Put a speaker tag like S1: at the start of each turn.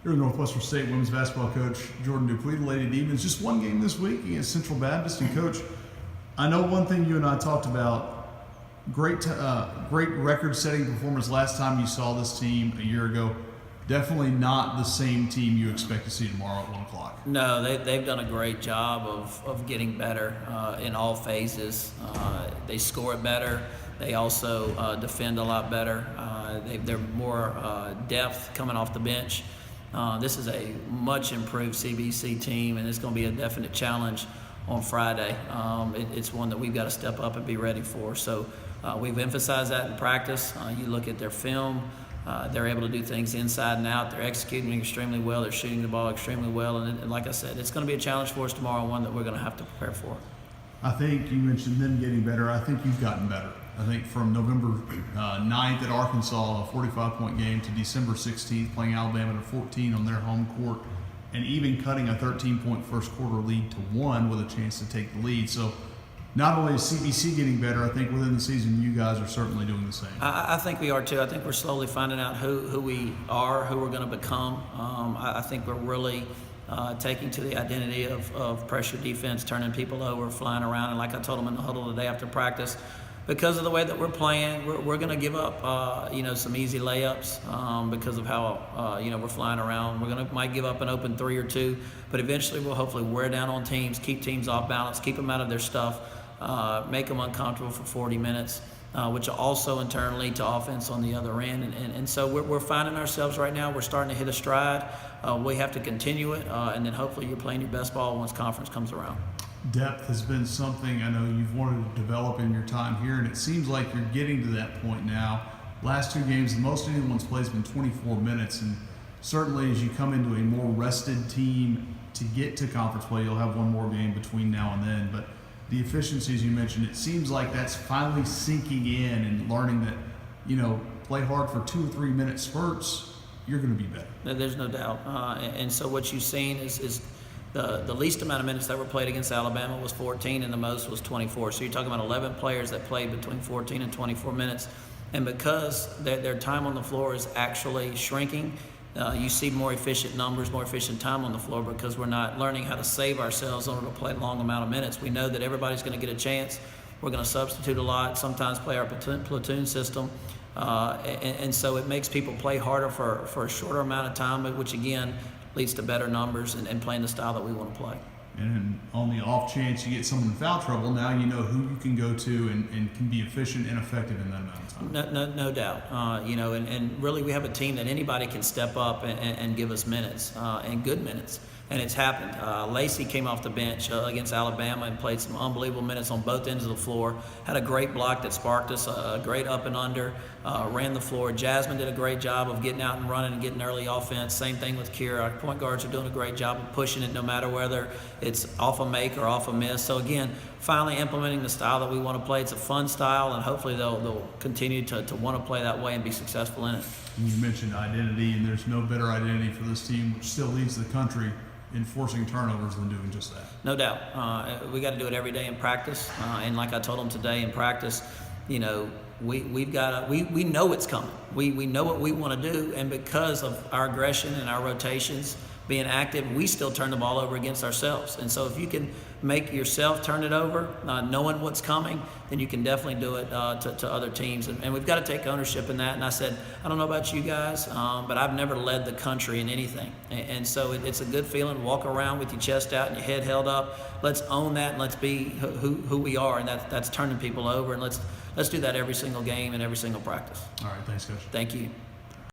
S1: Here with Northwestern State women's basketball coach Jordan Dupuy, the Lady Demons. Just one game this week against Central Baptist. And Coach, I know one thing you and I talked about, great record-setting performance last time you saw this team a year ago. Definitely not the same team you expect to see tomorrow at 1 o'clock.
S2: No, they've done a great job of getting better in all phases. They score it better. They also defend a lot better. They're more depth coming off the bench. This is a much improved CBC team, and it's going to be a definite challenge on Friday. It's one that we've got to step up and be ready for. So we've emphasized that in practice. You look at their film, they're able to do things inside and out. They're executing extremely well. They're shooting the ball extremely well. And like I said, it's going to be a challenge for us tomorrow, one that we're going to have to prepare for.
S1: I think you mentioned them getting better. I think you've gotten better. I think from November 9th at Arkansas, a 45-point game, to December 16th, playing Alabama to 14 on their home court, and even cutting a 13-point first quarter lead to 1 with a chance to take the lead. So not only is CBC getting better, I think within the season you guys are certainly doing the same.
S2: I think we are too. I think we're slowly finding out who we are, who we're going to become. I think we're really taking to the identity of pressure defense, turning people over, flying around. And like I told them in the huddle the day after practice, because of the way that we're playing, we're going to give up, some easy layups because of how, we're flying around. Might give up an open 3 or 2, but eventually we'll hopefully wear down on teams, keep teams off balance, keep them out of their stuff, make them uncomfortable for 40 minutes, which will also in turn lead to offense on the other end. And so we're finding ourselves right now. We're starting to hit a stride. We have to continue it, and then hopefully you're playing your best ball once conference comes around.
S1: Depth has been something I know you've wanted to develop in your time here, and it seems like you're getting to that point now. Last 2 games, the most anyone's played has been 24 minutes, and certainly as you come into a more rested team to get to conference play, you'll have one more game between now and then. But the efficiencies you mentioned, it seems like that's finally sinking in and learning that, play hard for 2 or 3 minute spurts, you're going to be better.
S2: There's no doubt. And so what you've seen is the least amount of minutes that were played against Alabama was 14, and the most was 24. So you're talking about 11 players that played between 14 and 24 minutes. And because their time on the floor is actually shrinking, you see more efficient numbers, more efficient time on the floor, because we're not learning how to save ourselves in order to play a long amount of minutes. We know that everybody's going to get a chance. We're going to substitute a lot, sometimes play our platoon system. And so it makes people play harder for a shorter amount of time, which again leads to better numbers and playing the style that we want to play.
S1: And on the off chance you get someone in foul trouble, now you know who you can go to and can be efficient and effective in that amount of time.
S2: No doubt. And really we have a team that anybody can step up and give us minutes, and good minutes. And it's happened. Lacey came off the bench against Alabama and played some unbelievable minutes on both ends of the floor. Had a great block that sparked us, a great up and under, ran the floor. Jasmine did a great job of getting out and running and getting early offense. Same thing with Kira. Our point guards are doing a great job of pushing it no matter whether it's off a make or off a miss. So again, finally implementing the style that we want to play. It's a fun style, and hopefully they'll continue to want to play that way and be successful in it.
S1: You mentioned identity, and there's no better identity for this team, which still leads the country in forcing turnovers than doing just that.
S2: No doubt. We got to do it every day in practice. And like I told them today in practice, we know it's coming. We know what we want to do, and because of our aggression and our rotations being active, we still turn the ball over against ourselves. And so if you can make yourself turn it over, knowing what's coming, then you can definitely do it to other teams. And we've got to take ownership in that. And I said, I don't know about you guys, but I've never led the country in anything. And so it's a good feeling. Walk around with your chest out and your head held up. Let's own that, and let's be who we are, and that's turning people over. And let's do that every single game and every single practice.
S1: All right, thanks, Coach.
S2: Thank you.